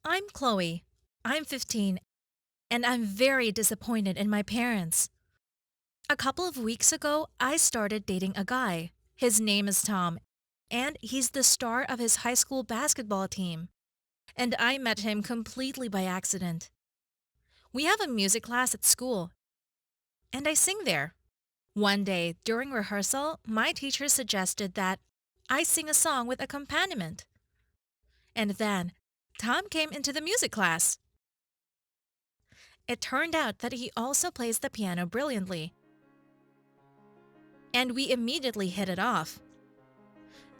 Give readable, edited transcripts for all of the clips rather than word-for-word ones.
I'm Chloe. I'm 15, and I'm very disappointed in my parents. A couple of weeks ago, I started dating a guy. His name is Tom, and he's the star of his high school basketball team. And I met him completely by accident. We have a music class at school, and I sing there. One day, during rehearsal, my teacher suggested that I sing a song with accompaniment. And then, Tom came into the music class. It turned out that he also plays the piano brilliantly, and we immediately hit it off.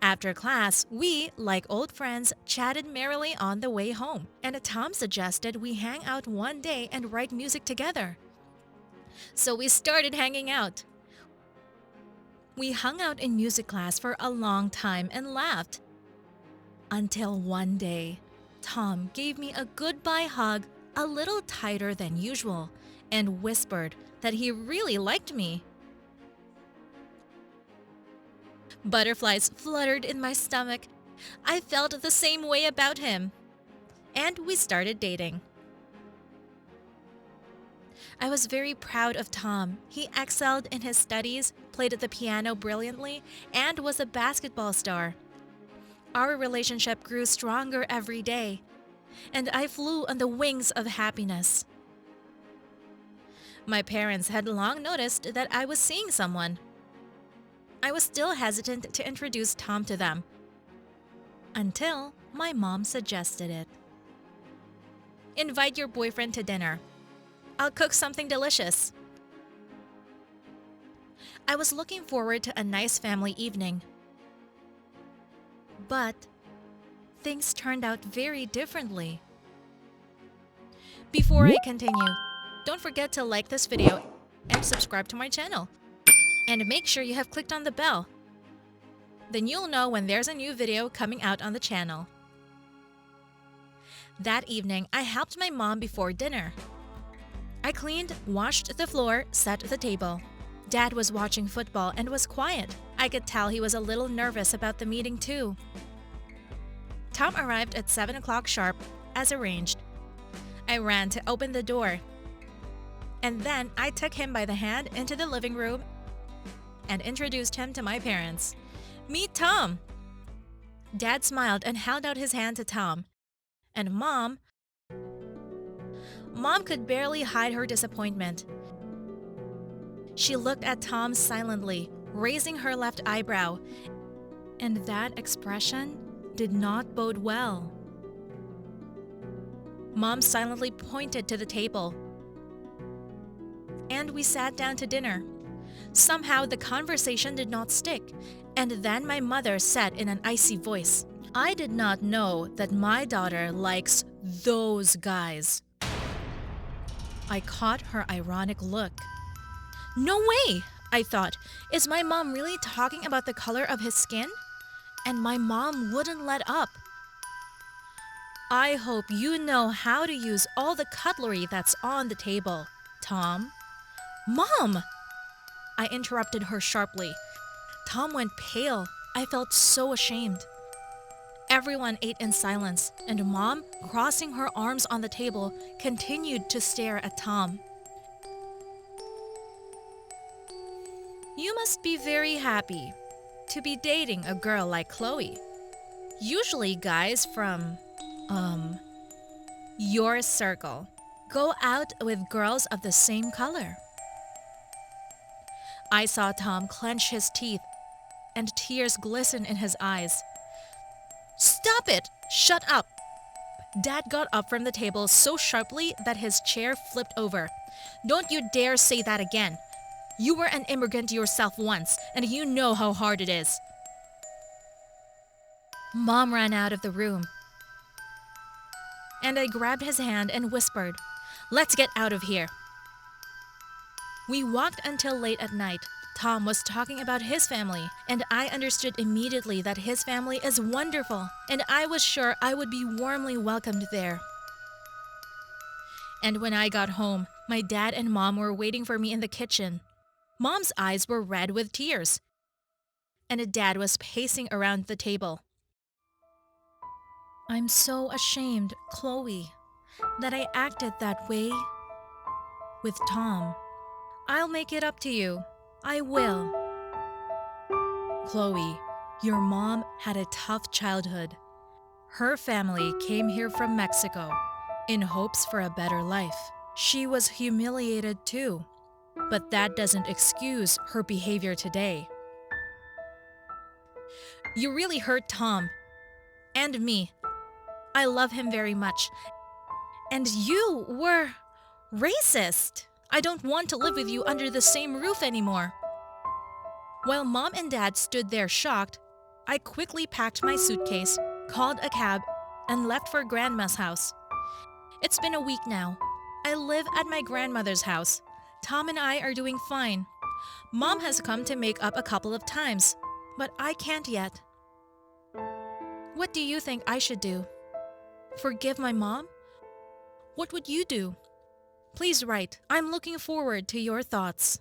After class, we, like old friends, chatted merrily on the way home, and Tom suggested we hang out one day and write music together. So we started hanging out. We hung out in music class for a long time and laughed. Until one day, Tom gave me a goodbye hug a little tighter than usual and whispered that he really liked me. Butterflies fluttered in my stomach. I felt the same way about him. And we started dating. I was very proud of Tom. He excelled in his studies, played the piano brilliantly, and was a basketball star. Our relationship grew stronger every day, and I flew on the wings of happiness. My parents had long noticed that I was seeing someone. I was still hesitant to introduce Tom to them until my mom suggested it. Invite your boyfriend to dinner. I'll cook something delicious. I was looking forward to a nice family evening. But things turned out very differently. Before I continue, don't forget to like this video and subscribe to my channel. And make sure you have clicked on the bell. Then you'll know when there's a new video coming out on the channel. That evening, I helped my mom before dinner. I cleaned, washed the floor, set the table. Dad was watching football and was quiet. I could tell he was a little nervous about the meeting too. Tom arrived at 7 o'clock sharp, as arranged. I ran to open the door. And then I took him by the hand into the living room and introduced him to my parents. Meet Tom! Dad smiled and held out his hand to Tom. And Mom could barely hide her disappointment. She looked at Tom silently, raising her left eyebrow, and that expression did not bode well. Mom silently pointed to the table, and we sat down to dinner. Somehow the conversation did not stick, and then my mother said in an icy voice, "I did not know that my daughter likes those guys." I caught her ironic look. No way, I thought. Is my mom really talking about the color of his skin? And my mom wouldn't let up. I hope you know how to use all the cutlery that's on the table, Tom. Mom! I interrupted her sharply. Tom went pale. I felt so ashamed. Everyone ate in silence, and Mom, crossing her arms on the table, continued to stare at Tom. You must be very happy to be dating a girl like Chloe. Usually guys from, your circle go out with girls of the same color. I saw Tom clench his teeth, and tears glisten in his eyes. Stop it! Shut up! Dad got up from the table so sharply that his chair flipped over. Don't you dare say that again. You were an immigrant yourself once, and you know how hard it is. Mom ran out of the room, and I grabbed his hand and whispered, "Let's get out of here." We walked until late at night. Tom was talking about his family, and I understood immediately that his family is wonderful, and I was sure I would be warmly welcomed there. And when I got home, my dad and Mom were waiting for me in the kitchen. Mom's eyes were red with tears, and Dad was pacing around the table. I'm so ashamed, Chloe, that I acted that way with Tom. I'll make it up to you. I will. Chloe, your mom had a tough childhood. Her family came here from Mexico in hopes for a better life. She was humiliated too, but that doesn't excuse her behavior today. You really hurt Tom and me. I love him very much. And you were racist. I don't want to live with you under the same roof anymore. While Mom and Dad stood there shocked, I quickly packed my suitcase, called a cab, and left for Grandma's house. It's been a week now. I live at my grandmother's house. Tom and I are doing fine. Mom has come to make up a couple of times, but I can't yet. What do you think I should do? Forgive my mom? What would you do? Please write. I'm looking forward to your thoughts.